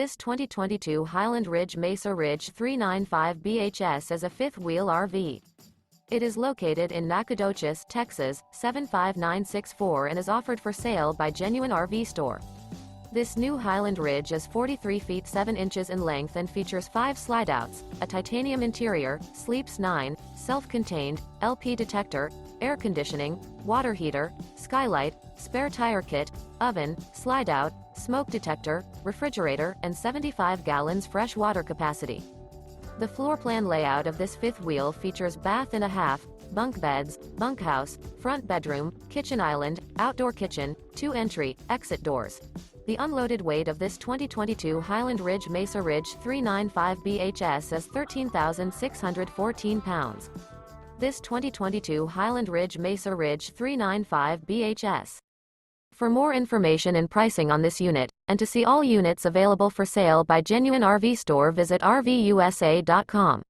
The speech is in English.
This 2022 Highland Ridge Mesa Ridge 395 BHS is a fifth-wheel RV. It is located in Nacogdoches, Texas, 75964 and is offered for sale by Genuine RV Store. This new Highland Ridge is 43 feet 7 inches in length and features 5 slideouts, a titanium interior, sleeps 9, self-contained, LP detector, air conditioning, water heater, skylight, spare tire kit, oven, slideout, smoke detector, refrigerator, and 75 gallons fresh water capacity. The floor plan layout of this fifth wheel features bath and a half, bunk beds, bunkhouse, front bedroom, kitchen island, outdoor kitchen, 2 entry, exit doors. The unloaded weight of this 2022 Highland Ridge Mesa Ridge 395 BHS is 13,614 pounds. This 2022 Highland Ridge Mesa Ridge 395 BHS. For more information and pricing on this unit, and to see all units available for sale by Genuine RV Store, visit RVUSA.com.